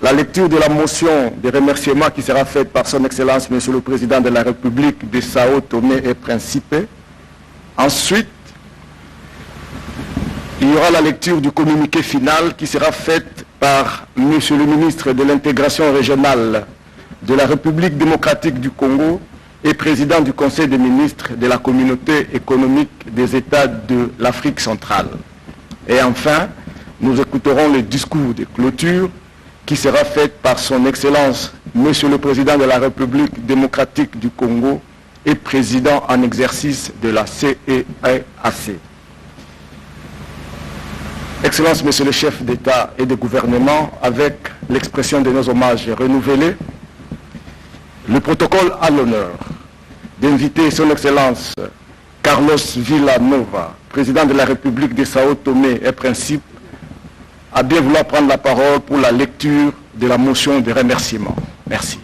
la lecture de la motion de remerciement qui sera faite par son Excellence, Monsieur le Président de la République de Sao Tomé et Principe. Ensuite, il y aura la lecture du communiqué final qui sera faite par Monsieur le ministre de l'Intégration régionale de la République démocratique du Congo et président du Conseil des ministres de la Communauté économique des États de l'Afrique centrale. Et enfin, nous écouterons le discours de clôture qui sera fait par son Excellence, Monsieur le Président de la République démocratique du Congo et président en exercice de la CEAC. Excellence, Monsieur le chef d'État et de gouvernement, avec l'expression de nos hommages renouvelés, le protocole a l'honneur d'inviter son Excellence Carlos Villanova, président de la République de Sao Tomé et Principe, à bien vouloir prendre la parole pour la lecture de la motion de remerciement. Merci.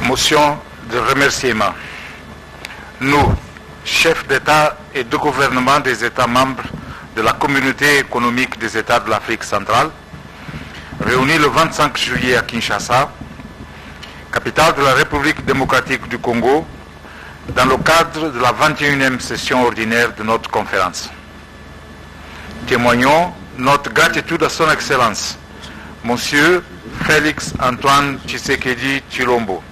Motion de remerciement. Nous, chefs d'État et de gouvernement des États membres de la Communauté économique des États de l'Afrique centrale, réunis le 25 juillet à Kinshasa, capitale de la République démocratique du Congo, dans le cadre de la 21e session ordinaire de notre conférence. Témoignons notre gratitude à son Excellence, Monsieur Félix Antoine Tshisekedi Tshilombo,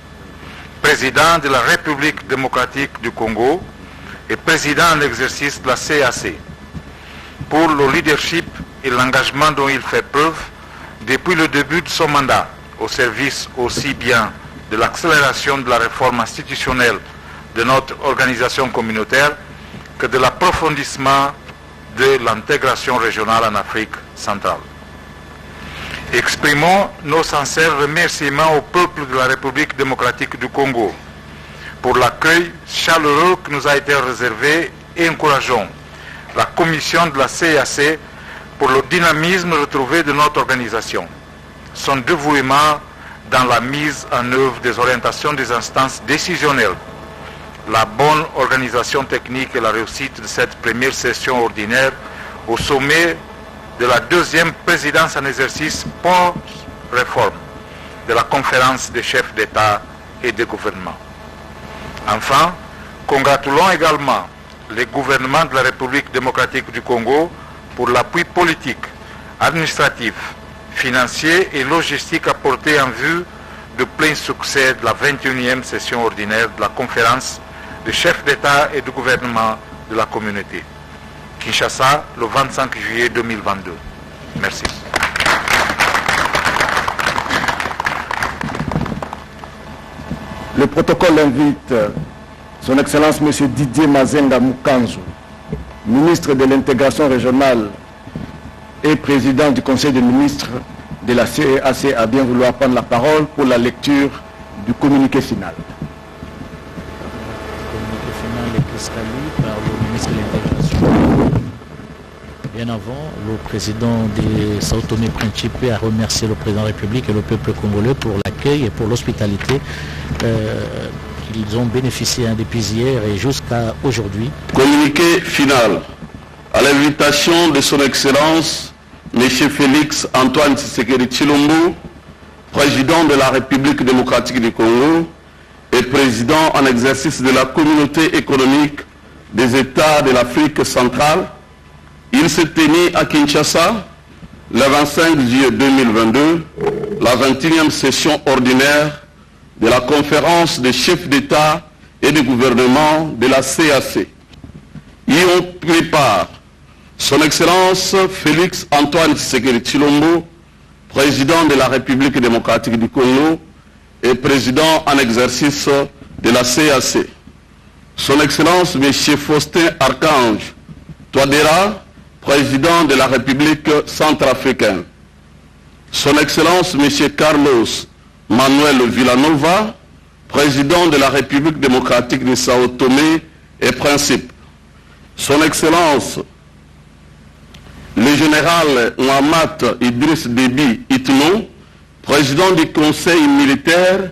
président de la République démocratique du Congo et président en exercice de la CEAC, pour le leadership et l'engagement dont il fait preuve depuis le début de son mandat, au service aussi bien de l'accélération de la réforme institutionnelle de notre organisation communautaire que de l'approfondissement de l'intégration régionale en Afrique centrale. Exprimons nos sincères remerciements au peuple de la République démocratique du Congo pour l'accueil chaleureux qui nous a été réservé et encourageons la commission de la CEAC pour le dynamisme retrouvé de notre organisation, son dévouement dans la mise en œuvre des orientations des instances décisionnelles, la bonne organisation technique et la réussite de cette première session ordinaire au sommet de la deuxième présidence en exercice post-réforme de la conférence des chefs d'État et de gouvernement. Enfin, congratulons également les gouvernements de la République démocratique du Congo pour l'appui politique, administratif, financier et logistique apporté en vue de plein succès de la 21e session ordinaire de la conférence des chefs d'État et de gouvernement de la communauté. Kinshasa, le 25 juillet 2022. Merci. Le protocole invite son Excellence M. Didier Mazenga Mukanzu, ministre de l'Intégration régionale et président du Conseil des ministres de la CEAC, à bien vouloir prendre la parole pour la lecture du communiqué final. Le communiqué final est prescrit par le ministre de l'Intégration. Bien avant, le président de Sao Tomé et Principe a remercié le président de la République et le peuple congolais pour l'accueil et pour l'hospitalité qu'ils ont bénéficié depuis hier et jusqu'à aujourd'hui. Communiqué final. À l'invitation de son Excellence, M. Félix Antoine Tshisekedi Tshilombo, président de la République démocratique du Congo et président en exercice de la Communauté économique des États de l'Afrique centrale, il s'est tenu à Kinshasa le 25 juillet 2022, la 21e session ordinaire de la conférence des chefs d'État et de gouvernement de la CEAC. Y ont pris part son Excellence Félix Antoine Tshisekedi Tshilombo, président de la République démocratique du Congo et président en exercice de la CEAC. Son Excellence M. Faustin Archange Touadéra, président de la République centrafricaine. Son Excellence M. Carlos Manuel Villanova, président de la République démocratique de Sao Tomé et Principe. Son Excellence le général Mohamed Idriss Déby Itno, président du Conseil militaire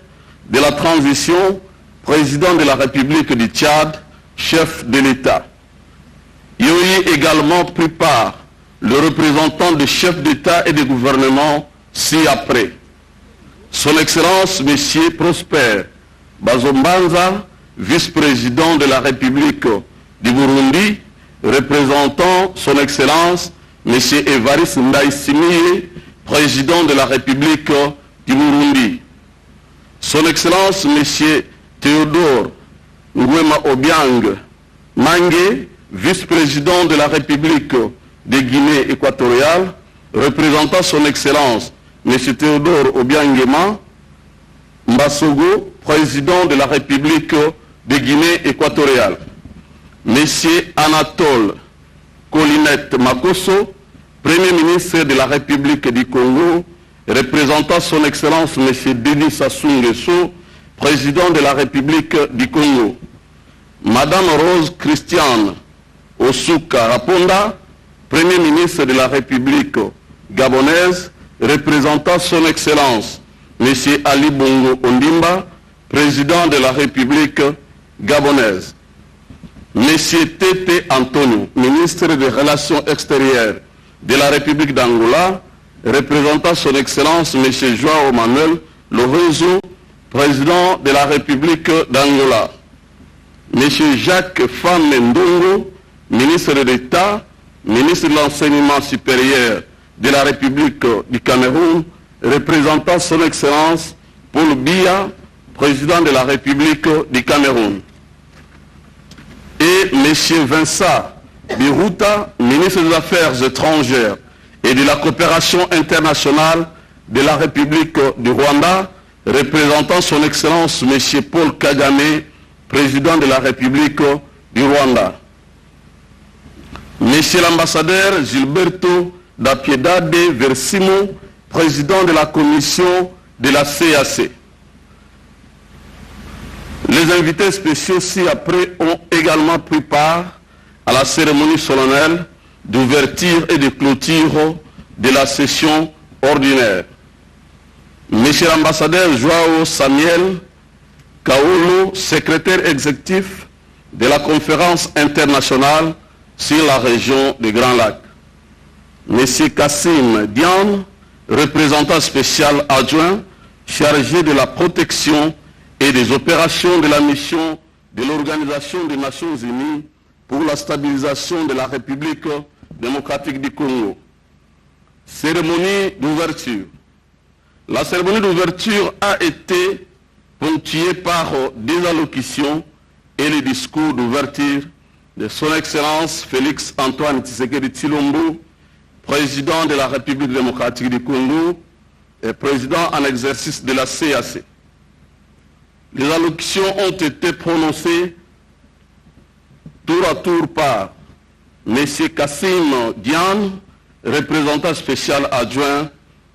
de la transition, président de la République du Tchad, chef de l'État. y a également pris part le représentant des chefs d'État et de gouvernement ci-après. Son Excellence, M. Prosper Bazombanza, vice-président de la République du Burundi, représentant Son Excellence, M. Evariste Ndayishimiye, président de la République du Burundi. Son Excellence, M. Théodore Nguema Obiang Mange, vice-président de la République de Guinée équatoriale, représentant Son Excellence, M. Théodore Obiangema Mbasogo, président de la République de Guinée équatoriale. M. Anatole Colinette Makosso, Premier ministre de la République du Congo, représentant Son Excellence M. Denis Sassou Nguesso, président de la République du Congo. Madame Rose Christiane Osuka Raponda, Premier ministre de la République gabonaise, représentant Son Excellence M. Ali Bongo Ondimba, président de la République gabonaise. M. Tete Antonio, ministre des Relations extérieures de la République d'Angola, représentant Son Excellence M. João Manuel Lourenço, président de la République d'Angola. M. Jacques Fame Ndongo, ministre d'État, ministre de l'Enseignement supérieur de la République du Cameroun, représentant Son Excellence Paul Biya, président de la République du Cameroun. Et M. Vincent Biruta, ministre des Affaires étrangères et de la coopération internationale de la République du Rwanda, représentant Son Excellence M. Paul Kagame, président de la République du Rwanda. M. l'ambassadeur Gilberto da Piedade Versimo, président de la commission de la CAC. Les invités spéciaux ci-après ont également pris part à la cérémonie solennelle d'ouverture et de clôture de la session ordinaire. Monsieur l'ambassadeur Joao Samuel Kaolo, secrétaire exécutif de la conférence internationale sur la région des Grands Lacs. Monsieur Kassim Diane, représentant spécial adjoint chargé de la protection et des opérations de la mission de l'Organisation des Nations Unies pour la stabilisation de la République démocratique du Congo. Cérémonie d'ouverture. La cérémonie d'ouverture a été ponctuée par des allocutions et les discours d'ouverture de Son Excellence Félix Antoine Tshisekedi Tshilombo, président de la République démocratique du Congo et président en exercice de la CAC. Les allocutions ont été prononcées tour à tour par M. Kassim Diane, représentant spécial adjoint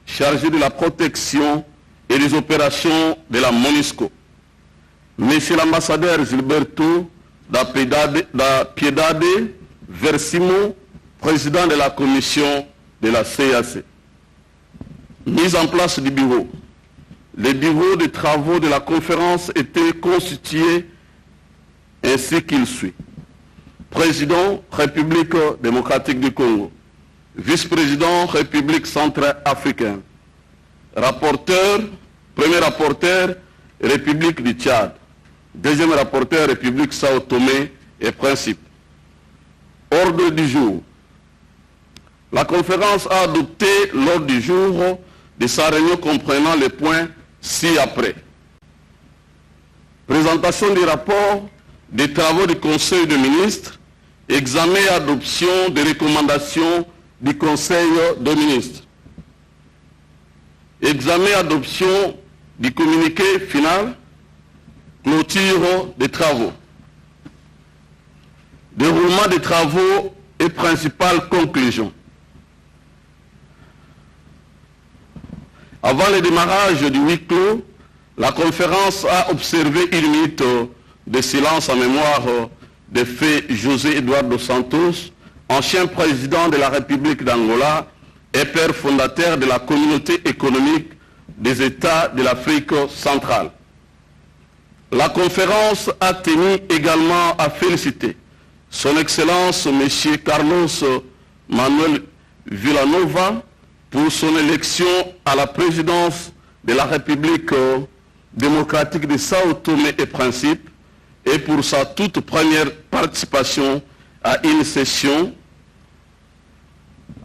chargé de la protection et des opérations de la MONUSCO. M. l'ambassadeur Gilberto da Piedade Versimo, président de la commission de la CAC. Mise en place du bureau. Le bureau de travaux de la conférence était constitué ainsi qu'il suit. Président, République démocratique du Congo. Vice-président, République centrafricaine. Rapporteur, premier rapporteur, République du Tchad. Deuxième rapporteur, République Sao Tomé et Principe. Ordre du jour. La conférence a adopté l'ordre du jour de sa réunion comprenant les points ci-après. Présentation du rapport des travaux du Conseil des ministres, examen et adoption des recommandations du Conseil des ministres. Examen et adoption du communiqué final, clôture des travaux. Déroulement des travaux et principales conclusions. Avant le démarrage du huis clos, la conférence a observé une minute de silence en mémoire de fait José Eduardo dos Santos, ancien président de la République d'Angola et père fondateur de la communauté économique des États de l'Afrique centrale. La conférence a tenu également à féliciter Son Excellence M. Carlos Manuel Villanova pour son élection à la présidence de la République démocratique de Sao Tomé et Principe et pour sa toute première participation à une session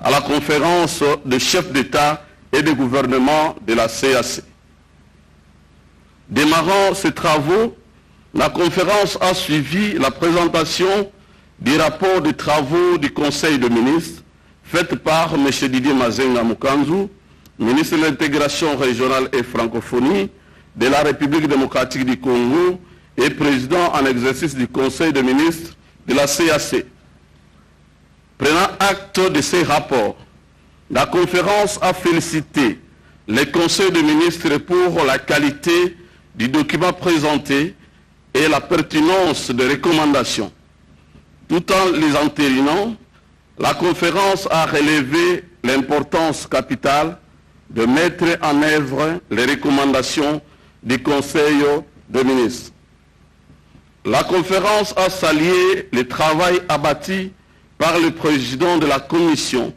à la conférence de chefs d'État et de gouvernement de la CAC. Démarrant ces travaux, la conférence a suivi la présentation du rapport des travaux du Conseil de ministres faite par M. Didier Mazenga Mukanzu, ministre de l'intégration régionale et francophonie de la République démocratique du Congo et président en exercice du Conseil de ministres de la CAC. Prenant acte de ces rapports, la conférence a félicité le Conseil de ministres pour la qualité du document présenté et la pertinence des recommandations. Tout en les entérinant, la conférence a relevé l'importance capitale de mettre en œuvre les recommandations du Conseil des ministres. La conférence a salué le travail abattu par le président de la Commission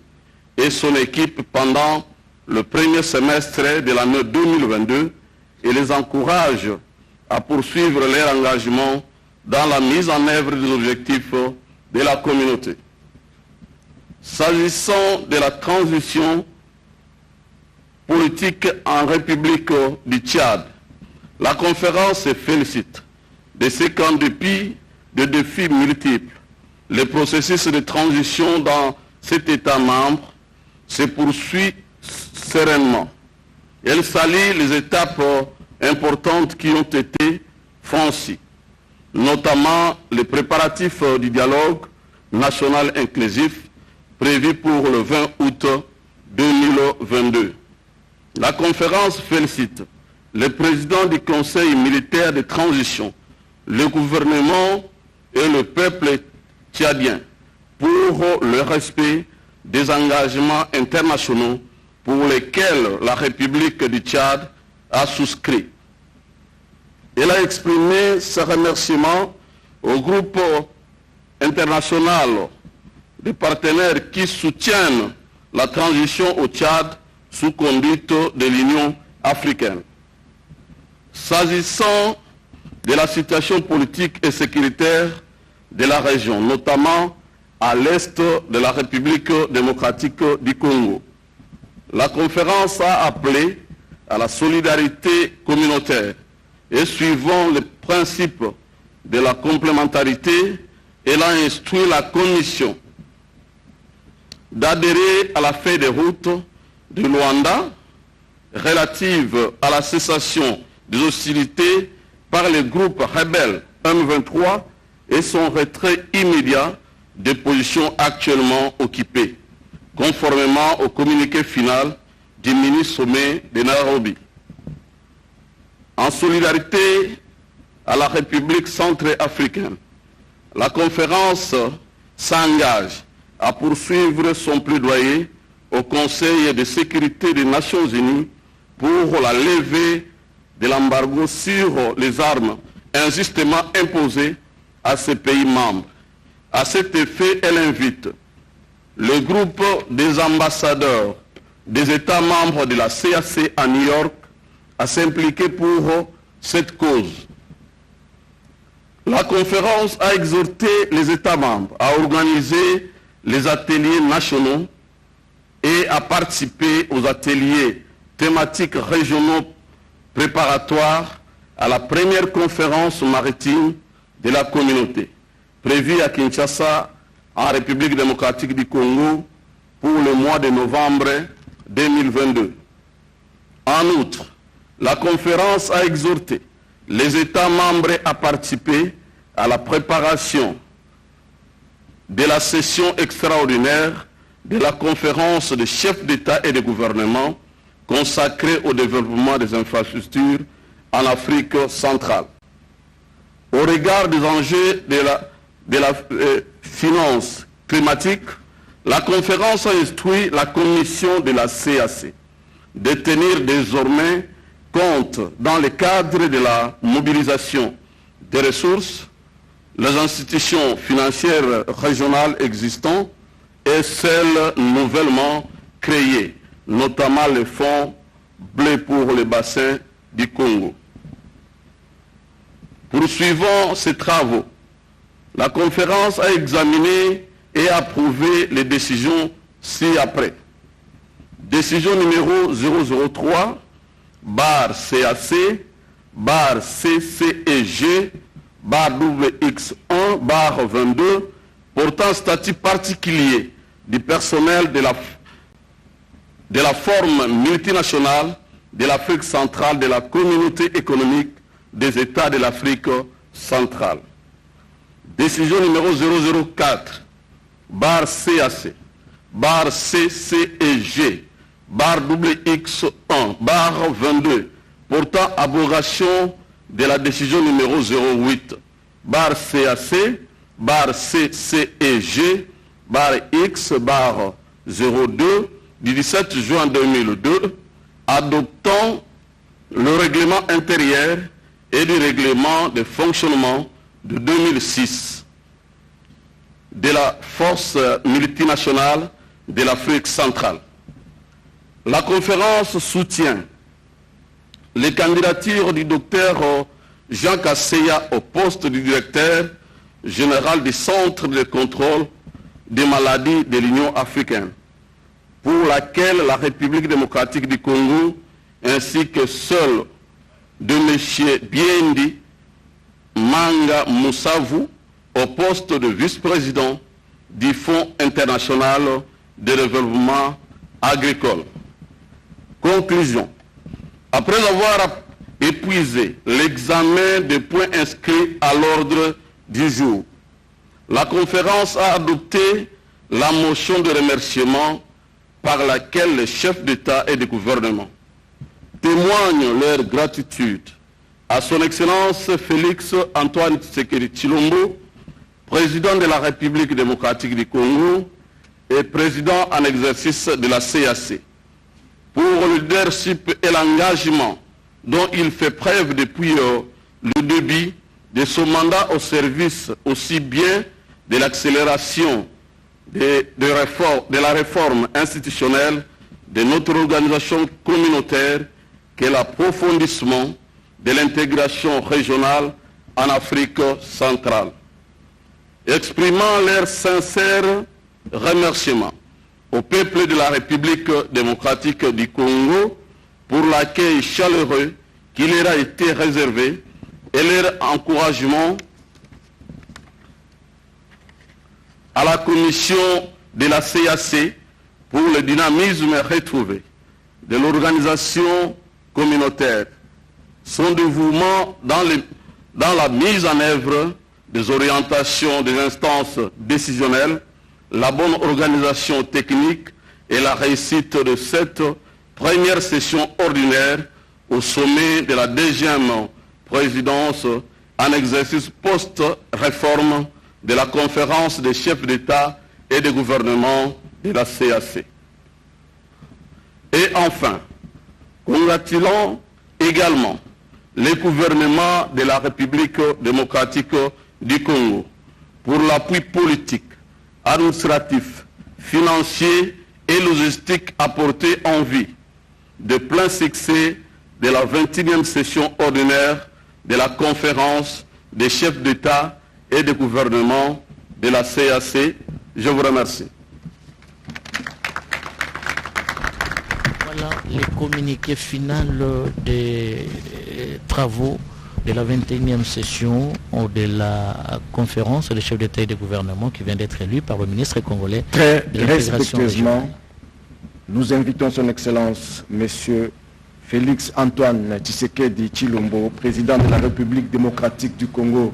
et son équipe pendant le premier semestre de l'année 2022 et les encourage à poursuivre leur engagement dans la mise en œuvre des objectifs de la communauté. S'agissant de la transition politique en République du Tchad, la conférence se félicite de ce qu'en dépit de défis multiples, le processus de transition dans cet État membre se poursuit sereinement. Elle salue les étapes importantes qui ont été franchies, notamment les préparatifs du dialogue national inclusif prévu pour le 20 août 2022. La conférence félicite le président du Conseil militaire de transition, le gouvernement et le peuple tchadien pour le respect des engagements internationaux pour lesquels la République du Tchad a souscrit. Elle a exprimé ses remerciements au groupe international de partenaires qui soutiennent la transition au Tchad sous conduite de l'Union africaine. S'agissant de la situation politique et sécuritaire de la région, notamment à l'est de la République démocratique du Congo, la conférence a appelé à la solidarité communautaire et suivant le principe de la complémentarité, elle a instruit la Commission d'adhérer à la feuille de route de Luanda relative à la cessation des hostilités par les groupes rebelles M23 et son retrait immédiat des positions actuellement occupées, conformément au communiqué final du mini-sommet de Nairobi. En solidarité à la République centrafricaine, la conférence s'engage à poursuivre son plaidoyer au Conseil de sécurité des Nations Unies pour la levée de l'embargo sur les armes injustement imposées à ces pays membres. À cet effet, elle invite le groupe des ambassadeurs des États membres de la CAC à New York à s'impliquer pour cette cause. La conférence a exhorté les États membres à organiser les ateliers nationaux et à participer aux ateliers thématiques régionaux préparatoires à la première conférence maritime de la communauté, prévue à Kinshasa, en République démocratique du Congo, pour le mois de novembre 2022. En outre, la conférence a exhorté les États membres à participer à la préparation de la session extraordinaire de la conférence des chefs d'État et de gouvernement consacrée au développement des infrastructures en Afrique centrale. Au regard des enjeux de la finance climatique, la conférence a instruit la commission de la CAC de tenir désormais compte, dans le cadre de la mobilisation des ressources, les institutions financières régionales existantes et celles nouvellement créées, notamment le fonds bleu pour le bassin du Congo. Poursuivant ces travaux, la conférence a examiné et approuvé les décisions ci-après. Décision numéro 003/CAC, CCEG, WX1, 22, portant statut particulier du personnel de la forme multinationale de l'Afrique centrale de la Communauté économique des États de l'Afrique centrale. Décision numéro 004/CAC, CCEG, WX1, 22, portant abrogation de la décision numéro 08/CAC, CCEG, X, 02, du 17 juin 2002, adoptant le règlement intérieur et du règlement de fonctionnement de 2006 de la force multinationale de l'Afrique centrale. La conférence soutient les candidatures du docteur Jean Kasseya au poste du directeur général du Centre de contrôle des maladies de l'Union africaine, pour laquelle la République démocratique du Congo ainsi que seul de M. Biendi Manga Moussavu au poste de vice-président du Fonds international de développement agricole. Conclusion. Après avoir épuisé l'examen des points inscrits à l'ordre du jour, la conférence a adopté la motion de remerciement par laquelle les chefs d'État et de gouvernement témoignent leur gratitude à son Excellence Félix Antoine Tshisekedi Tshilombo, président de la République démocratique du Congo et président en exercice de la CAC, pour le leadership et l'engagement dont il fait preuve depuis le début de son mandat au service aussi bien de l'accélération de la réforme institutionnelle de notre organisation communautaire que l'approfondissement de l'intégration régionale en Afrique centrale. Exprimant leur sincère remerciement au peuple de la République démocratique du Congo pour l'accueil chaleureux qui leur a été réservé et leur encouragement à la commission de la CAC pour le dynamisme retrouvé de l'organisation communautaire, son dévouement dans la mise en œuvre des orientations des instances décisionnelles, la bonne organisation technique et la réussite de cette première session ordinaire au sommet de la deuxième présidence en exercice post-réforme de la conférence des chefs d'État et de gouvernement de la CAC. Et enfin, congratulons également les gouvernements de la République démocratique du Congo pour l'appui politique, administratif, financier et logistique apporté en vue de plein succès de la 21e session ordinaire de la conférence des chefs d'État et de gouvernement de la CAC. Je vous remercie. Voilà les communiqués finaux des travaux de la 21e session de la conférence des chefs d'État et de gouvernement qui vient d'être élu par le ministre congolais Très de l'intégration régionale. Nous invitons son Excellence, Monsieur Félix Antoine Tshisekedi Tshilombo, président de la République démocratique du Congo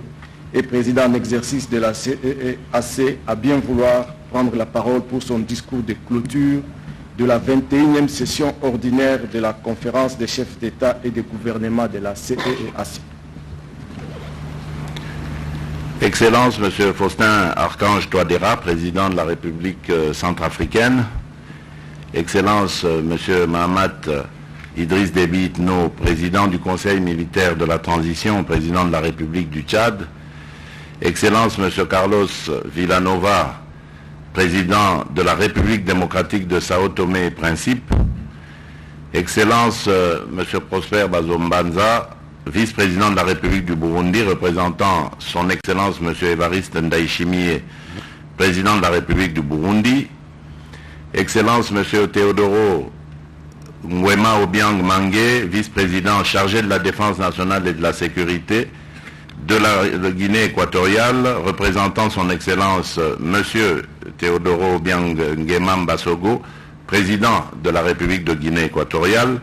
et président en exercice de la CEAC, à bien vouloir prendre la parole pour son discours de clôture de la 21e session ordinaire de la conférence des chefs d'État et de gouvernement de la CEAC. Excellence, Monsieur Faustin Archange Touadéra, président de la République centrafricaine. Excellence, Monsieur Mahamat Idriss Déby Itno, président du Conseil militaire de la transition, président de la République du Tchad. Excellence M. Carlos Villanova, président de la République démocratique de Sao Tomé et Principe, Excellence M. Prosper Bazombanza, vice-président de la République du Burundi, représentant son Excellence M. Évariste Ndayishimiye, président de la République du Burundi, Excellence M. Théodoro Nguema Obiang Mangue, vice-président chargé de la défense nationale et de la sécurité de la Guinée équatoriale, représentant son Excellence M. Théodoro Obiang Nguema Mbasogo, président de la République de Guinée équatoriale,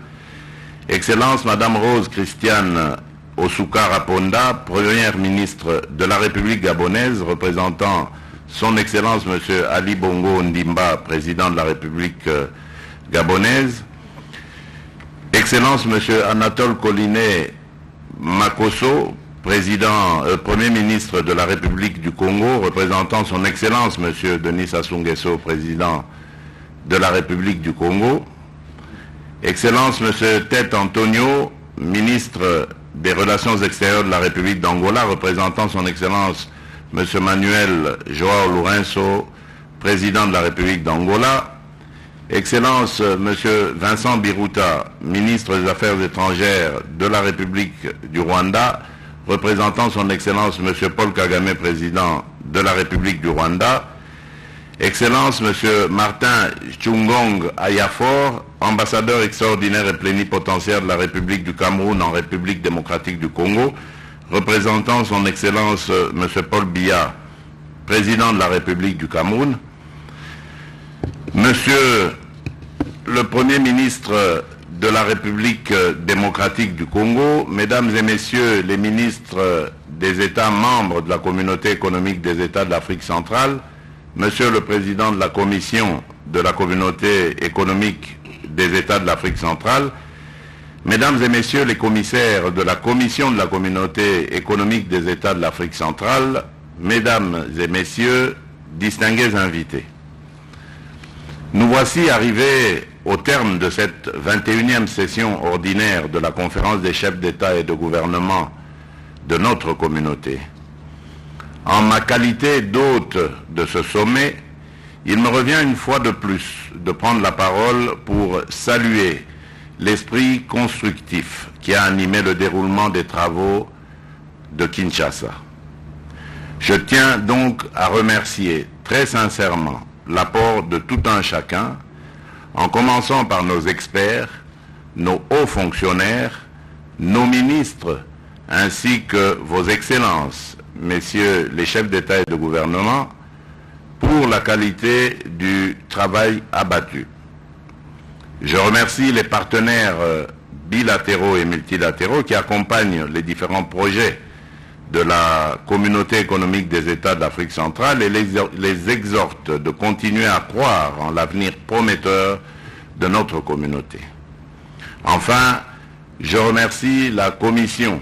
Excellence Madame Rose Christiane Osuka Raponda, première ministre de la République gabonaise, représentant son Excellence M. Ali Bongo Ndimba, président de la République gabonaise, Excellence M. Anatole Collinet Makosso, Premier ministre de la République du Congo, représentant son Excellence M. Denis Sassou Nguesso, président de la République du Congo, Excellence M. Tete Antonio, ministre des Relations extérieures de la République d'Angola, représentant son Excellence M. Manuel Joao Lourenço, président de la République d'Angola, Excellence M. Vincent Biruta, ministre des Affaires étrangères de la République du Rwanda, représentant son Excellence M. Paul Kagame, président de la République du Rwanda, Excellence M. Martin Chungong Ayafor, ambassadeur extraordinaire et plénipotentiaire de la République du Cameroun en République démocratique du Congo, représentant son Excellence M. Paul Biya, président de la République du Cameroun, Monsieur le Premier ministre de la République démocratique du Congo, Mesdames et Messieurs les ministres des États membres de la Communauté économique des États de l'Afrique centrale, Monsieur le Président de la Commission de la Communauté économique des États de l'Afrique centrale, Mesdames et Messieurs les commissaires de la Commission de la Communauté économique des États de l'Afrique centrale, Mesdames et Messieurs, distingués invités. Nous voici arrivés au terme de cette 21e session ordinaire de la conférence des chefs d'État et de gouvernement de notre communauté. En ma qualité d'hôte de ce sommet, il me revient une fois de plus de prendre la parole pour saluer l'esprit constructif qui a animé le déroulement des travaux de Kinshasa. Je tiens donc à remercier très sincèrement l'apport de tout un chacun, en commençant par nos experts, nos hauts fonctionnaires, nos ministres, ainsi que vos excellences, messieurs les chefs d'État et de gouvernement, pour la qualité du travail abattu. Je remercie les partenaires bilatéraux et multilatéraux qui accompagnent les différents projets de la Communauté économique des États de l'Afrique centrale et les exhorte de continuer à croire en l'avenir prometteur de notre communauté. Enfin, je remercie la commission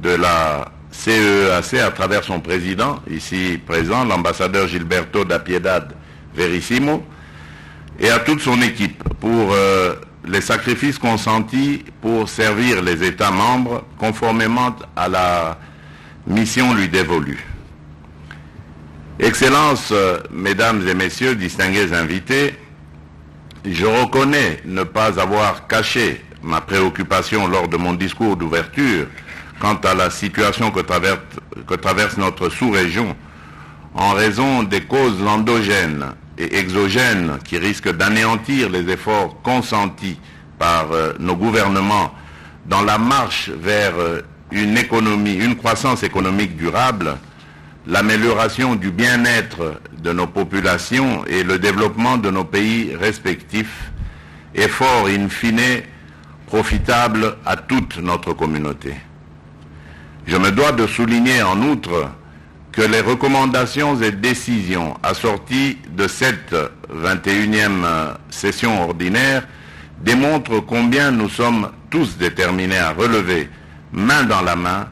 de la CEAC à travers son président, ici présent, l'ambassadeur Gilberto da Piedad Verissimo, et à toute son équipe pour les sacrifices consentis pour servir les États membres conformément à la mission lui dévolue. Excellences, Mesdames et Messieurs, distingués invités, je reconnais ne pas avoir caché ma préoccupation lors de mon discours d'ouverture quant à la situation que traverse notre sous-région en raison des causes endogènes et exogènes qui risquent d'anéantir les efforts consentis par nos gouvernements dans la marche vers une croissance économique durable, l'amélioration du bien-être de nos populations et le développement de nos pays respectifs, efforts in fine profitables à toute notre communauté. Je me dois de souligner en outre que les recommandations et décisions assorties de cette 21e session ordinaire démontrent combien nous sommes tous déterminés à relever, main dans la main,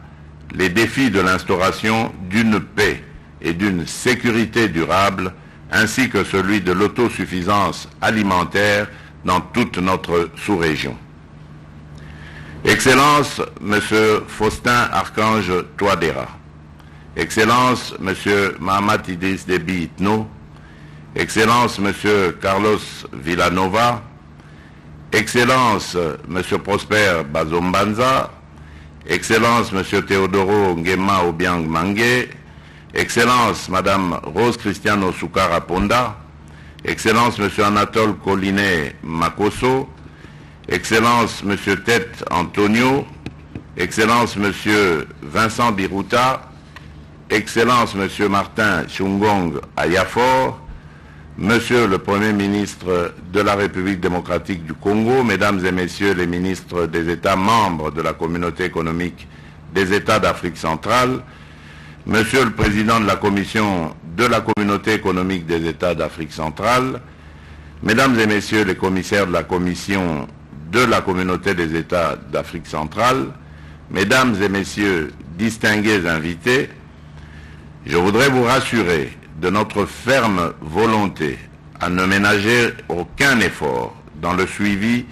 les défis de l'instauration d'une paix et d'une sécurité durable, ainsi que celui de l'autosuffisance alimentaire dans toute notre sous-région. Excellence, Monsieur Faustin Archange Touadéra, Excellence Monsieur Mahamat Idriss Déby Itno, Excellence Monsieur Carlos Villanova, Excellence Monsieur Prosper Bazombanza, Excellence Monsieur Teodoro Ngema Obiang Mangue, Excellence Madame Rose Cristiano Soukara Ponda, Excellence Monsieur Anatole Collinet Makoso, Excellence Monsieur Tête Antonio, Excellence Monsieur Vincent Biruta, Excellence Monsieur Martin Chungong Ayafor, Monsieur le Premier ministre de la République démocratique du Congo, Mesdames et Messieurs les ministres des États membres de la Communauté économique des États d'Afrique centrale, Monsieur le Président de la Commission de la Communauté économique des États d'Afrique centrale, Mesdames et Messieurs les commissaires de la Commission de la Communauté des États d'Afrique centrale, Mesdames et Messieurs distingués invités, je voudrais vous rassurer de notre ferme volonté à ne ménager aucun effort dans le suivi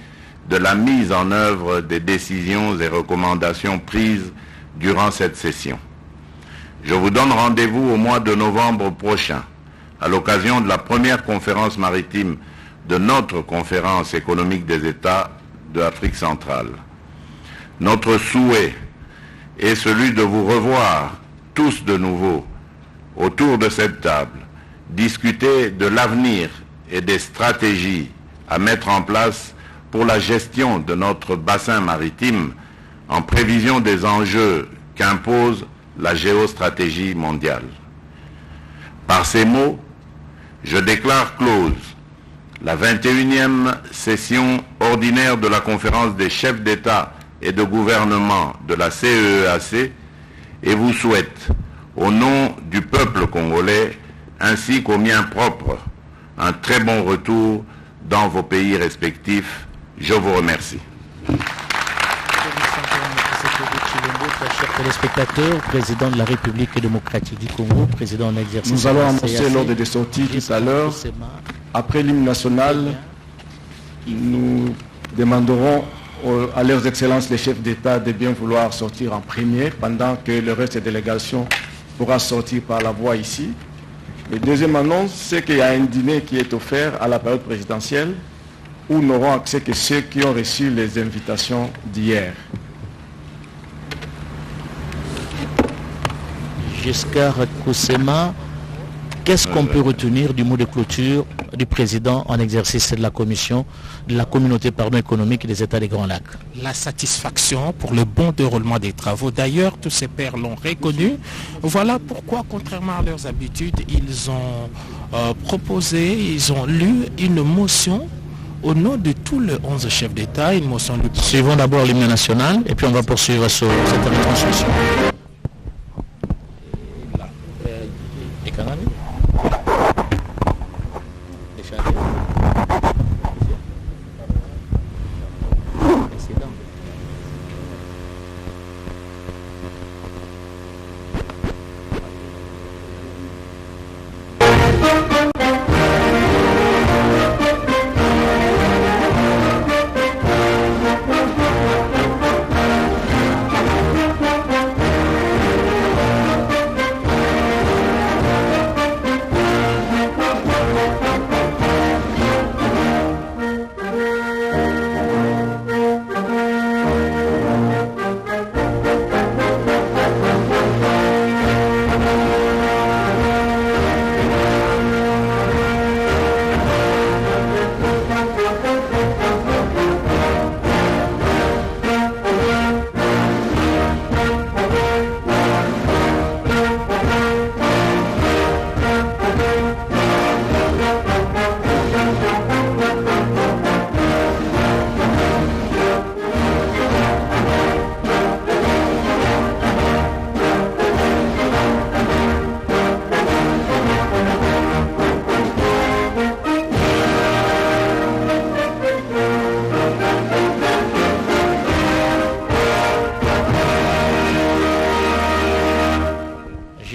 de la mise en œuvre des décisions et recommandations prises durant cette session. Je vous donne rendez-vous au mois de novembre prochain, à l'occasion de la première conférence maritime de notre conférence économique des États de l'Afrique centrale. Notre souhait est celui de vous revoir tous de nouveau autour de cette table, discuter de l'avenir et des stratégies à mettre en place pour la gestion de notre bassin maritime en prévision des enjeux qu'impose la géostratégie mondiale. Par ces mots, je déclare close la 21e session ordinaire de la conférence des chefs d'État et de gouvernement de la CEEAC et vous souhaite, au nom du peuple congolais ainsi qu'au mien propre, un très bon retour dans vos pays respectifs. Je vous remercie. Chers téléspectateurs, président de la République démocratique du Congo, président en exercice. Nous allons annoncer l'ordre des sorties tout à l'heure. Après l'hymne national, nous demanderons à leurs excellences les chefs d'État de bien vouloir sortir en premier pendant que le reste des délégations pourra sortir par la voie ici. Le deuxième annonce, c'est qu'il y a un dîner qui est offert à la période présidentielle où n'auront accès que ceux qui ont reçu les invitations d'hier. Giscard Koussema, qu'est-ce qu'on peut retenir du mot de clôture du président en exercice de la commission de la communauté économique des États des Grands Lacs? La satisfaction pour le bon déroulement des travaux. D'ailleurs, tous ces pairs l'ont reconnu. Voilà pourquoi, contrairement à leurs habitudes, ils ont proposé, ils ont lu une motion au nom de tous les 11 chefs d'État, une motion lue. Suivons d'abord l'hymne national et puis on va poursuivre sur cette retransmission.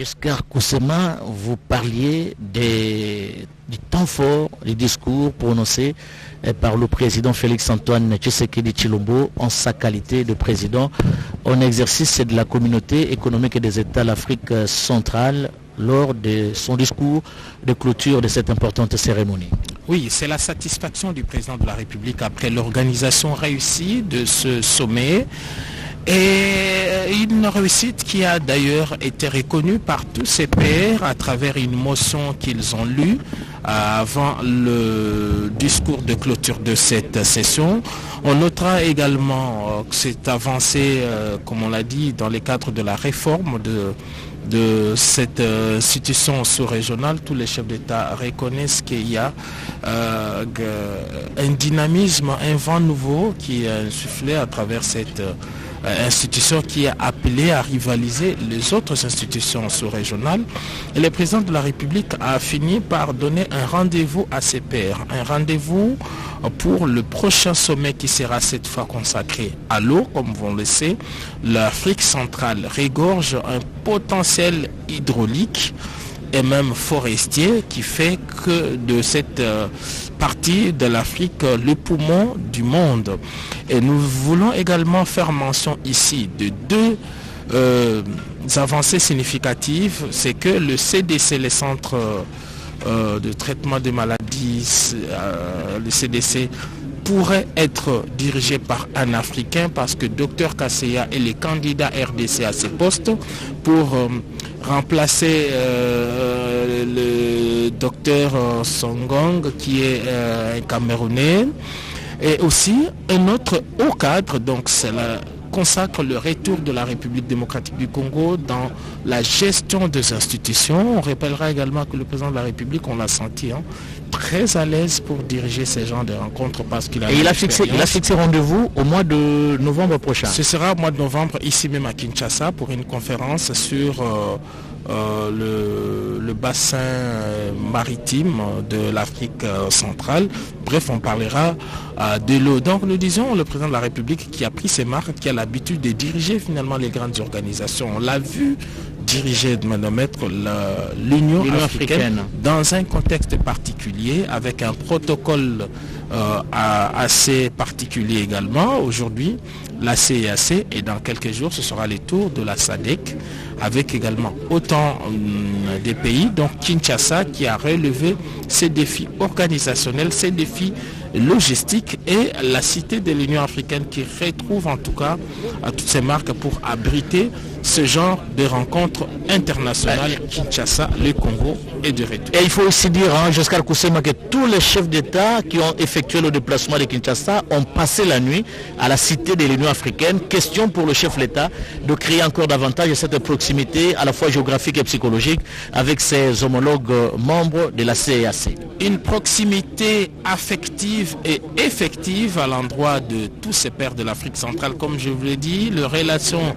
Giscard Koussema, vous parliez du temps fort, du discours prononcé par le président Félix-Antoine Tshisekedi Tshilombo en sa qualité de président en exercice de la communauté économique et des États de l'Afrique centrale lors de son discours de clôture de cette importante cérémonie. Oui, c'est la satisfaction du président de la République après l'organisation réussie de ce sommet. Et une réussite qui a d'ailleurs été reconnue par tous ses pairs à travers une motion qu'ils ont lue avant le discours de clôture de cette session. On notera également que c'est avancé, comme on l'a dit, dans le cadre de la réforme de cette institution sous-régionale. Tous les chefs d'État reconnaissent qu'il y a un dynamisme, un vent nouveau qui est insufflé à travers cette institution qui est appelée à rivaliser les autres institutions sous-régionales. Et le président de la République a fini par donner un rendez-vous à ses pairs, un rendez-vous pour le prochain sommet qui sera cette fois consacré à l'eau. Comme vous le savez, l'Afrique centrale regorge un potentiel hydraulique et même forestier qui fait que de cette partie de l'Afrique le poumon du monde. Et nous voulons également faire mention ici de deux avancées significatives. C'est que le CDC, le Centre de traitement des maladies, le CDC, pourrait être dirigé par un Africain parce que Dr Kasseya est le candidat RDC à ce poste pour remplacer le docteur Songong qui est un Camerounais, et aussi un autre haut cadre, donc cela consacre le retour de la République démocratique du Congo dans la gestion des institutions. On rappellera également que le président de la République, on l'a senti, très à l'aise pour diriger ces genres de rencontres parce qu'il a... Et il a fixé rendez-vous au mois de novembre prochain. Ce sera au mois de novembre, ici même à Kinshasa, pour une conférence sur le bassin maritime de l'Afrique centrale. Bref, on parlera de l'eau. Donc nous disons le président de la République qui a pris ses marques, qui a l'habitude de diriger finalement les grandes organisations. On l'a vu diriger de manomètre l'Union africaine dans un contexte particulier avec un protocole assez particulier également. Aujourd'hui, la CEAC et dans quelques jours, ce sera le tour de la SADC avec également autant des pays, donc Kinshasa qui a relevé ces défis organisationnels, ces défis logistiques et la cité de l'Union africaine qui retrouve en tout cas toutes ces marques pour abriter ce genre de rencontres internationales. Kinshasa, le Congo est de retour. Et il faut aussi dire, Giscard Koussema, que tous les chefs d'État qui ont effectué le déplacement de Kinshasa ont passé la nuit à la cité de l'Union africaine. Question pour le chef de l'État de créer encore davantage cette proximité à la fois géographique et psychologique avec ses homologues membres de la CEAC. Une proximité affective et effective à l'endroit de tous ces pairs de l'Afrique centrale. Comme je vous l'ai dit, les relations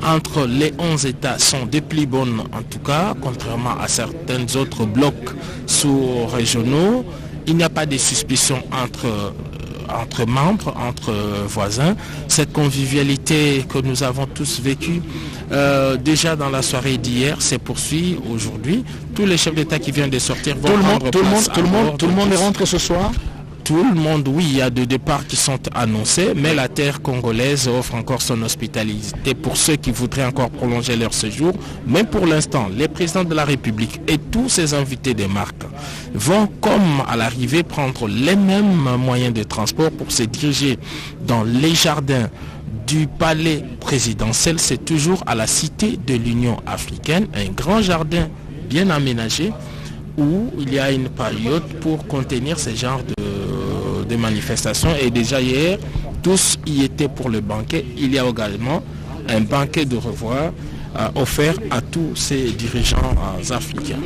entre les 11 États sont des plus bonnes en tout cas, contrairement à certains autres blocs sous-régionaux. Il n'y a pas de suspicion entre membres, entre voisins. Cette convivialité que nous avons tous vécue déjà dans la soirée d'hier se poursuit aujourd'hui. Tous les chefs d'État qui viennent de sortir vont tout le monde est rentré ce soir. Tout le monde, oui, il y a des départs qui sont annoncés, mais la terre congolaise offre encore son hospitalité pour ceux qui voudraient encore prolonger leur séjour. Mais pour l'instant, les présidents de la République et tous ces invités des marques vont, comme à l'arrivée, prendre les mêmes moyens de transport pour se diriger dans les jardins du palais présidentiel. C'est toujours à la cité de l'Union africaine, un grand jardin bien aménagé où il y a une période pour contenir ce genre de manifestations. Et déjà hier, tous y étaient pour le banquet. Il y a également un banquet de revoir offert à tous ces dirigeants africains.